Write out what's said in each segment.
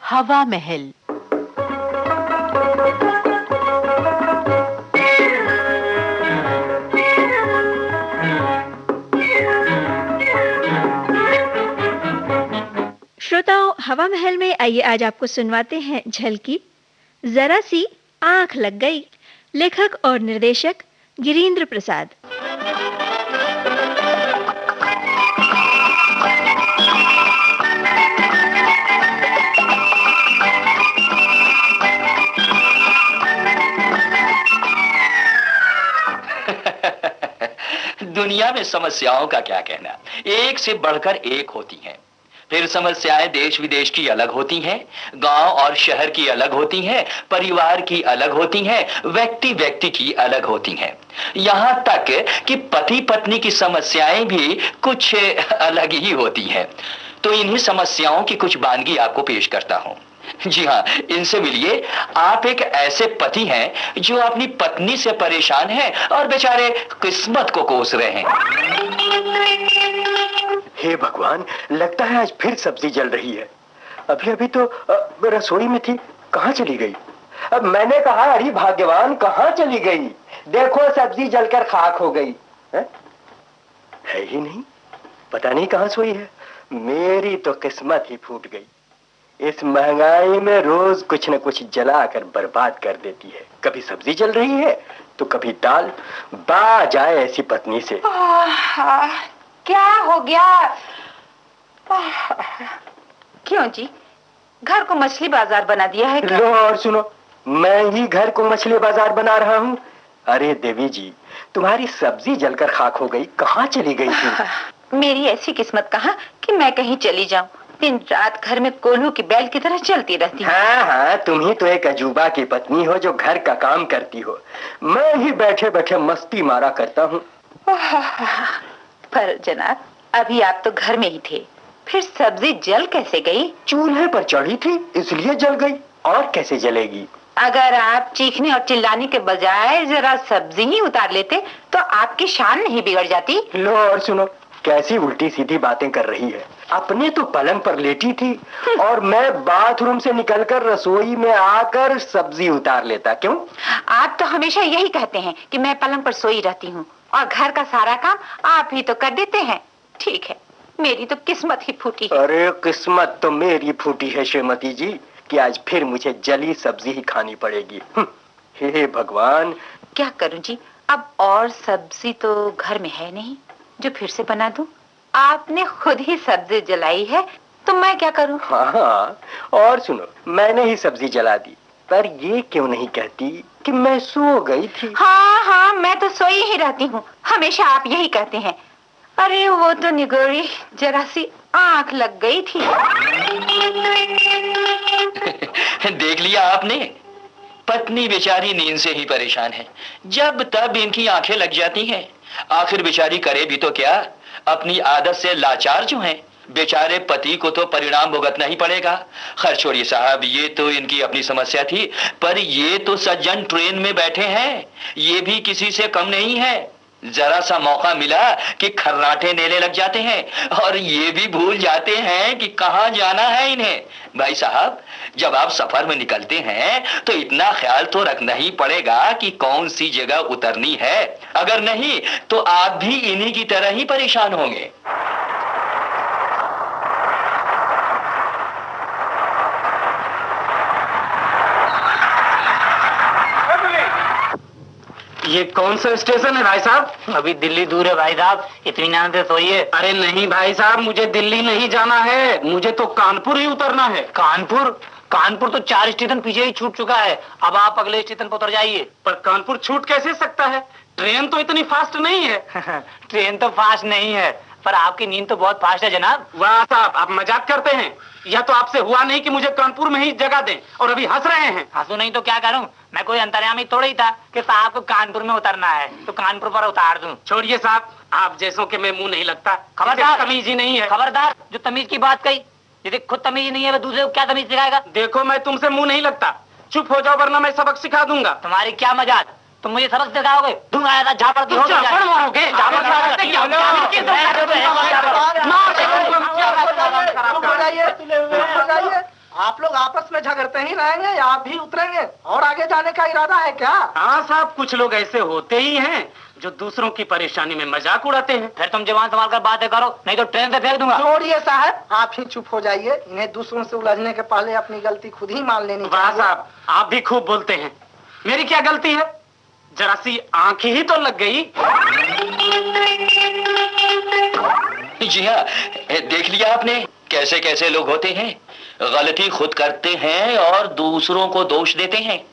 हवा महल। श्रोताओं, हवा महल में आइए आज आपको सुनवाते हैं झलकी, जरा सी आंख लग गई। लेखक और निर्देशक गिरीन्द्र प्रसाद। दुनिया में समस्याओं का क्या कहना, एक से बढ़कर एक होती हैं। फिर समस्याएं देश विदेश की अलग होती हैं, गांव और शहर की अलग होती हैं, परिवार की अलग होती हैं, व्यक्ति व्यक्ति की अलग होती हैं। यहां तक कि पति पत्नी की समस्याएं भी कुछ अलग ही होती हैं। तो इन्हीं समस्याओं की कुछ वानगी आपको पेश करता हूं। जी हाँ, इनसे मिलिए। आप एक ऐसे पति हैं जो अपनी पत्नी से परेशान हैं और बेचारे किस्मत को कोस रहे हैं। हे भगवान, लगता है आज फिर सब्जी जल रही है। अभी अभी तो रसोई में थी, कहाँ चली गई? अब मैंने कहा अरे भाग्यवान, कहाँ चली गई? देखो सब्जी जलकर खाक हो गई। है ही नहीं, पता नहीं कहाँ सोई है। मेरी तो किस्मत ही फूट गई। इस महंगाई में रोज कुछ न कुछ जला कर बर्बाद कर देती है। कभी सब्जी जल रही है तो कभी दाल। बा जाए ऐसी पत्नी से। क्या हो गया? क्यों जी, घर को मछली बाजार बना दिया है क्या? लो और सुनो, मैं ही घर को मछली बाजार बना रहा हूँ। अरे देवी जी, तुम्हारी सब्जी जलकर खाक हो गई, कहाँ चली गई थी? मेरी ऐसी किस्मत कहाँ कि मैं कहीं चली जाऊं। दिन रात घर में कोल्हू की बैल की तरह चलती रहती हूँ। हाँ हाँ, तुम ही तो एक अजूबा की पत्नी हो जो घर का काम करती हो। मैं ही बैठे बैठे मस्ती मारा करता हूँ। पर जनाब, अभी आप तो घर में ही थे, फिर सब्जी जल कैसे गई? चूल्हे पर चढ़ी थी इसलिए जल गई, और कैसे जलेगी? अगर आप चीखने और चिल्लाने के बजाय जरा सब्जी ही उतार लेते तो आपकी शान नहीं बिगड़ जाती। लो और सुनो, कैसी उल्टी सीधी बातें कर रही है। अपने तो पलंग पर लेटी थी और मैं बाथरूम से निकलकर रसोई में आकर सब्जी उतार लेता। क्यों? आप तो हमेशा यही कहते हैं कि मैं पलंग पर सोई रहती हूँ और घर का सारा काम आप ही तो कर देते हैं। ठीक है, मेरी तो किस्मत ही फूटी है। अरे किस्मत तो मेरी फूटी है श्रीमती जी कि आज फिर मुझे जली सब्जी ही खानी पड़ेगी। हे भगवान, क्या करूं जी, अब और सब्जी तो घर में है नहीं जो फिर से बना दूं। आपने खुद ही सब्जी जलाई है तो मैं क्या करूं? हाँ, और सुनो, मैंने ही सब्जी जला दी, पर ये क्यों नहीं कहती कि मैं सो गई थी? हाँ हाँ, मैं तो सोई ही रहती हूँ, हमेशा आप यही कहते हैं। अरे वो तो निगोरी, जरा सी आंख लग गई थी। देख लिया आपने, पत्नी बेचारी नींद से ही परेशान है, जब तब इनकी आंखें लग जाती हैं। आखिर बेचारी करे भी तो क्या, अपनी आदत से लाचार जो हैं। बेचारे पति को तो परिणाम भुगतना ही पड़ेगा। खैर छोड़िए साहब, ये तो इनकी अपनी समस्या थी, पर ये तो सज्जन ट्रेन में बैठे हैं, ये भी किसी से कम नहीं है। जरा सा मौका मिला कि खर्राटे नेले लग जाते हैं और ये भी भूल जाते हैं कि कहाँ जाना है इन्हें। भाई साहब, जब आप सफर में निकलते हैं तो इतना ख्याल तो रखना ही पड़ेगा कि कौन सी जगह उतरनी है। अगर नहीं तो आप भी इन्हीं की तरह ही परेशान होंगे। ये कौन सा स्टेशन है भाई साहब? अभी दिल्ली दूर है भाई साहब, इत्मीनान से सोइए। अरे नहीं भाई साहब, मुझे दिल्ली नहीं जाना है, मुझे तो कानपुर ही उतरना है। कानपुर? कानपुर तो 4 स्टेशन पीछे ही छूट चुका है, अब आप अगले स्टेशन पर उतर जाइए। पर कानपुर छूट कैसे सकता है? ट्रेन तो इतनी फास्ट नहीं है। ट्रेन तो फास्ट नहीं है, पर आपकी नींद तो बहुत फास्ट है जनाब। वाह साहब, आप मजाक करते हैं। यह तो आपसे हुआ नहीं कि मुझे कानपुर में ही जगह दें, और अभी हंस रहे हैं। हंसू नहीं तो क्या करूं, मैं कोई अंतर्यामी थोड़ा ही था कि साहब को कानपुर में उतरना है तो कानपुर पर उतार दूं। छोड़िए साहब, आप जैसों के मैं मुंह नहीं लगता। खबरदार, तमीज ही नहीं है। खबरदार, जो तमीज की बात कही, यदि खुद तमीज नहीं है वो दूसरे को क्या तमीज सिखाएगा? देखो, मैं तुमसे मुंह नहीं लगता, चुप हो जाओ वरना मैं सबक सिखा दूंगा। तुम्हारी क्या मजाक, तुम मुझे सबक सिखाओगे? दूंगा ऐसा झापड़ की झापड़ मारोगे? आप लोग आपस में झगड़ते ही रहेंगे या आप भी उतरेंगे और आगे जाने का इरादा है क्या? हाँ साहब, कुछ लोग ऐसे होते ही हैं जो दूसरों की परेशानी में मजाक उड़ाते हैं। फिर तुम जवान संभाल कर बातें करो, नहीं तो ट्रेन से फेंक दूंगा। छोड़िए साहब, आप ही चुप हो जाइए। इन्हें दूसरों से उलझने के पहले अपनी गलती खुद ही मान लेनी वाह चाहिए। साहब, आप भी खूब बोलते हैं। मेरी क्या गलती है? जरा सी आंख ही तो लग गई। जी हाँ, देख लिया आपने कैसे कैसे लोग होते हैं, गलती खुद करते हैं और दूसरों को दोष देते हैं।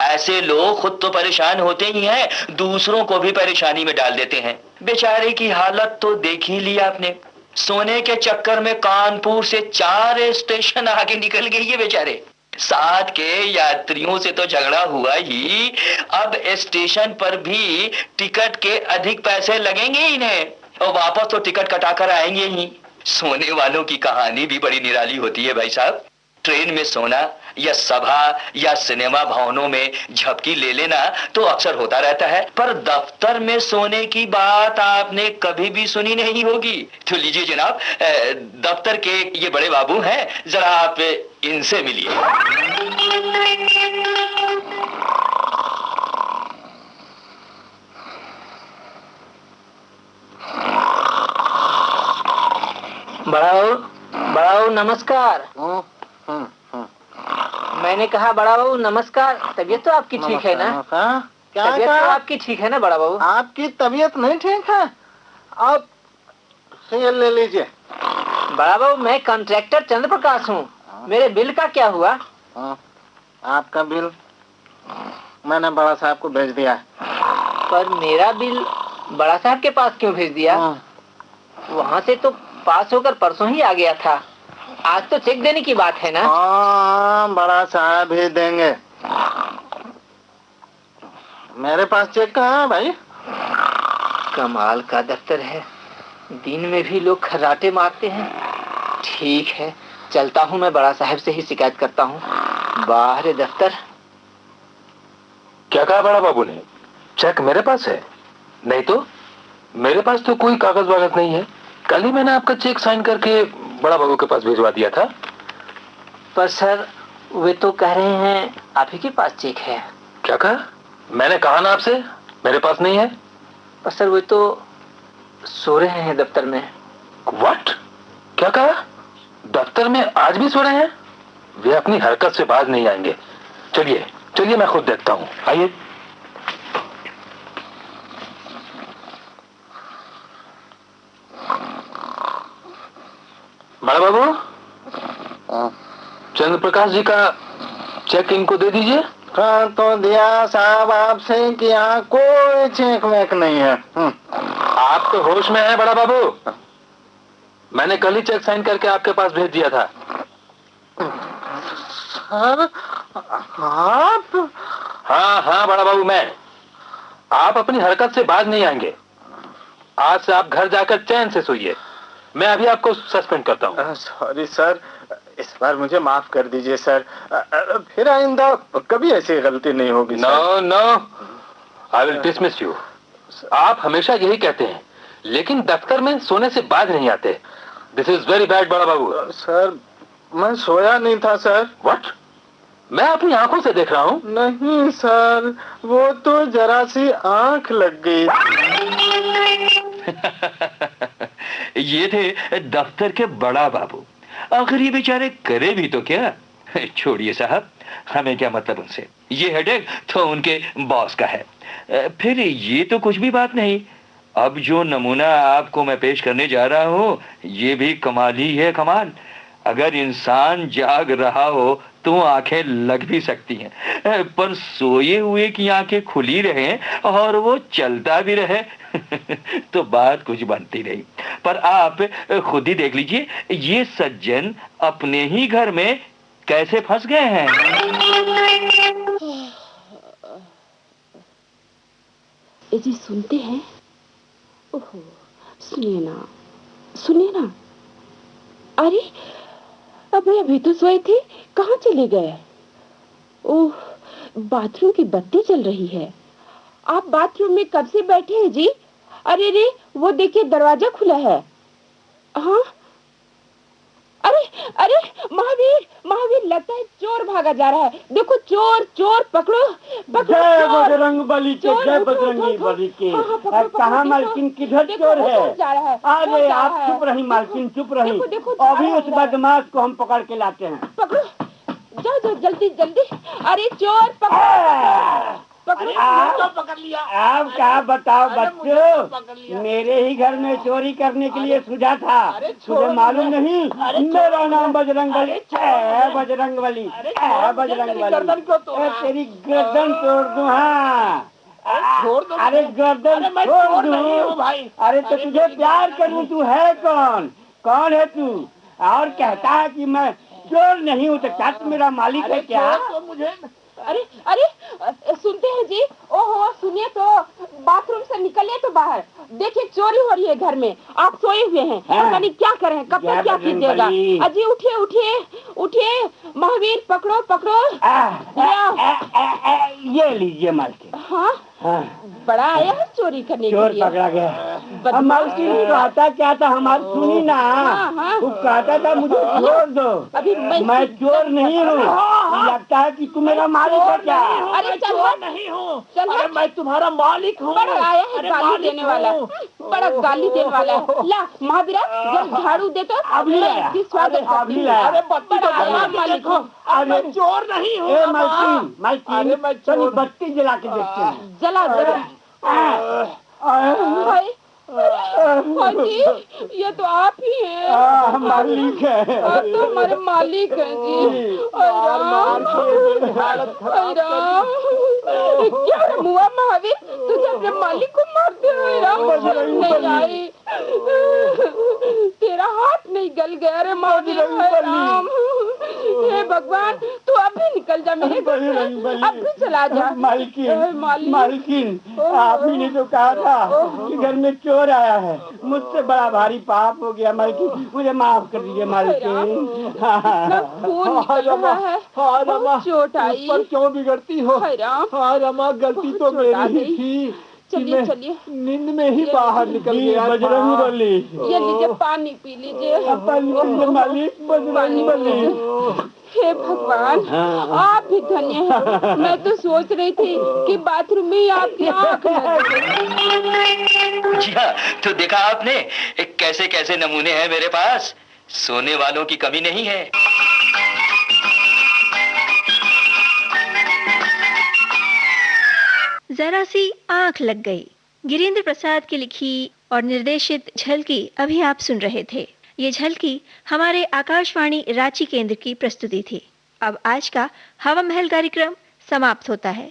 ऐसे लोग खुद तो परेशान होते ही हैं, दूसरों को भी परेशानी में डाल देते हैं। बेचारे की हालत तो देख ही लिया आपने। सोने के चक्कर में कानपुर से 4 स्टेशन आगे निकल गई है बेचारे। साथ के यात्रियों से तो झगड़ा हुआ ही, अब स्टेशन पर भी टिकट के अधिक पैसे लगेंगे इन्हें और वापस तो टिकट कटाकर आएंगे ही। सोने वालों की कहानी भी बड़ी निराली होती है भाई साहब। ट्रेन में सोना या सभा या सिनेमा भवनों में झपकी ले लेना तो अक्सर होता रहता है, पर दफ्तर में सोने की बात आपने कभी भी सुनी नहीं होगी। तो लीजिए जनाब, दफ्तर के ये बड़े बाबू हैं, जरा आप इनसे मिलिए। बड़ा बाबू नमस्कार। मैंने कहा बड़ा बाबू नमस्कार। तबीयत तो आपकी ठीक है ना? क्या तबीयत तो आपकी ठीक है ना बड़ा बाबू? आपकी तबीयत नहीं ठीक है? आप शेयर ले लीजिए। बड़ा बाबू, मैं कॉन्ट्रैक्टर चंद्र प्रकाश हूँ। मेरे बिल का क्या हुआ? आपका बिल मैंने बड़ा साहब को भेज दिया। पर मेरा बिल बड़ा साहब के पास क्यों भेज दिया? वहाँ से तो पास होकर परसों ही आ गया था। आज तो चेक देने की बात है ना? हाँ, बड़ा साहब ही देंगे। मेरे पास चेक कहाँ है भाई? कमाल का दफ्तर है, दिन में भी लोग खर्राटे मारते हैं। ठीक है, चलता हूँ, मैं बड़ा साहब से ही शिकायत करता हूँ। बाहर दफ्तर। क्या कहा बड़ा बाबू ने? चेक मेरे पास है? नहीं तो मेरे पास तो कोई कागज वागज नहीं है। कल ही मैंने आपका चेक साइन करके बड़ा बाबू के पास भिजवा दिया था। पर सर, वे तो कह रहे हैं आप ही के पास चेक है। क्या कहा? मैंने कहा ना आपसे मेरे पास नहीं है। पर सर, वे तो सो रहे हैं दफ्तर में। व्हाट? क्या कहा? दफ्तर में आज भी सो रहे हैं? वे अपनी हरकत से बाज नहीं आएंगे। चलिए चलिए, मैं खुद देखता हूँ। आइए। बड़ा बाबू, चंद्र प्रकाश जी का चेक इनको दे दीजिए। कहा तो दिया साहब आपसे कि यहाँ कोई चेक वेक नहीं है। आप तो होश में हैं बड़ा बाबू। मैंने कल ही चेक साइन करके आपके पास भेज दिया था। सर, आप? हाँ बड़ा बाबू, मैं। आप अपनी हरकत से बाज नहीं आएंगे। आज से आप घर जाकर चैन से सोइए। मैं अभी आपको सस्पेंड करता हूँ। सॉरी सर, इस बार मुझे माफ कर दीजिए सर। फिर आइंदा कभी ऐसी गलती नहीं होगी। No, I will dismiss you. आप हमेशा यही कहते हैं, लेकिन दफ्तर में सोने से बाज नहीं आते। दिस इज वेरी बैड बड़ा बाबू। सर, मैं सोया नहीं था सर। व्हाट? मैं अपनी आंखों से देख रहा हूँ। नहीं सर, वो तो जरा सी आंख लग गई। ये थे दफ्तर के बड़ा बाबू। आखिर ये बेचारे करे भी तो क्या। छोड़िए साहब, हमें क्या मतलब उनसे। ये हेडेक तो उनके बॉस का है। फिर ये तो कुछ भी बात नहीं। अब जो नमूना आपको मैं पेश करने जा रहा हूँ, ये भी कमाल ही है, कमाल। अगर इंसान जाग रहा हो तो आंखें लग भी सकती हैं, पर सोए हुए की आंखें खुली रहे और वो चलता भी रहे तो बात कुछ बनती नहीं। पर आप खुद ही देख लीजिए, ये सज्जन अपने ही घर में कैसे फंस गए हैं। जी सुनते हैं? ओहो, सुनिए ना। अरे अभी तो सोए थे, कहाँ चले गए? ओह, बाथरूम की बत्ती जल रही है। आप बाथरूम में कब से बैठे हैं जी? अरे, वो देखिए दरवाजा खुला है। हाँ, अरे अरे महावीर, महावीर, लगता है चोर भागा जा रहा है। देखो चोर, चोर पकड़ो, पकड़ो। जय चोर। बजरंग बली के, चोर, जय उठो, बजरंगी उठो, बली के। हाँ, हाँ, पकड़ो, पकड़ो, कहाँ देखो। मालकिन, किधर देखो, चोर वो है? चोर जा रहा है, अरे चोर जा आप रहा है। चुप रही मालकिन, चुप रही। देखो, देखो, जा अभी रहा उस है। बदमाश को हम पकड़ के लाते हैं। पकड़ो, जाओ जाओ, जल्दी जल्दी। अरे चोर पकड़ो, पकड़ो। पकड़ लिया। आप क्या बताओ बच्चों, मेरे ही घर में चोरी करने के लिए सूझा था। तुझे मालूम नहीं, मेरा नाम बजरंग बली है। बजरंग बली है, बजरंग बली। तेरी गर्दन तोड़ दूं। हाँ, अरे गर्दन छोड़ दूं भाई। अरे तो तुझे प्यार करूं, तू है कौन? कौन है तू? और कहता है कि मैं चोर नहीं हूँ, तो क्या तू मेरा मालिक है क्या? मुझे अरे अरे, सुनते हैं जी? ओहो, सुनिए तो, बाथरूम से निकलिए तो बाहर। देखिए चोरी हो रही है घर में, आप सोए हुए हैं। पता नहीं क्या करें, कब तक क्या कीजिएगा। अजी उठिए उठिए उठिए, महावीर पकड़ो पकड़ो। ये लीजिए मालकिन। हाँ, बड़ा आया है चोरी करने के चोर लिए। पकड़ा गया। अब मालकिन कहता क्या था, हमारी सुनी ना। वो कहता था मुझे छोड़ दो, अभी मैं चोर नहीं हूँ। लगता है कि तू मेरा मालिक है क्या? अरे चल नहीं हूँ, चल, अरे मैं तुम्हारा मालिक हूँ। बड़ा आया है गाली देने वाला, बड़ा गाली देने वाला है। ला महावीरा, जब झाड़ू दे तो अभी मैं लाया, इसकी स्वागत अभी करती हूँ। लाया। अरे बत्ती तो बड़ा जला आया के मालिक देखो। हूँ। अरे मैं चोर नहीं हूँ। ए मालकिन, मालकिन, अरे मैं चलिए चोर बत्ती जला के देखते हैं। जला जला। भाई, भाई जी, ये तो आप ही हैं। मालिक है। आप तो हमारे मालिक हैं जी। क्या मुआ महावीर, तुझे अपने मालिक को मारते हो? राम नहीं आई, तेरा हाथ नहीं गल गया रे महावीर। राम, हे भगवान, तू अभी निकल जा मेरे घर से, अभी चला जा। मालकिन, मालकिन, आप ही ने तो कहा था कि घर में चोर आया है। मुझसे बड़ा भारी पाप हो गया मालकिन, मुझे माफ कर दीजिए मालकिन। खून निकल रहा है, बहुत चोट आई। पर क्यों बिगड़ती हो? हाँ रमा, गलती तो मेरी ही थी। चलिए चलिए, नींद में ही बाहर निकल गया। बजरंग बली, ये लीजिए पानी पी लीजिए। मालिक बजरंग बली। हे भगवान, आप भी धन्य हैं। मैं तो सोच रही थी कि बाथरूम में ही आपकी आँख लग गई। जी हाँ, तो देखा आपने कैसे कैसे नमूने हैं मेरे पास। सोने वालों की कमी नहीं है। जरा सी आंख लग गई, गिरीन्द्र प्रसाद की लिखी और निर्देशित झलकी अभी आप सुन रहे थे। ये झलकी हमारे आकाशवाणी रांची केंद्र की प्रस्तुति थी। अब आज का हवा महल कार्यक्रम समाप्त होता है।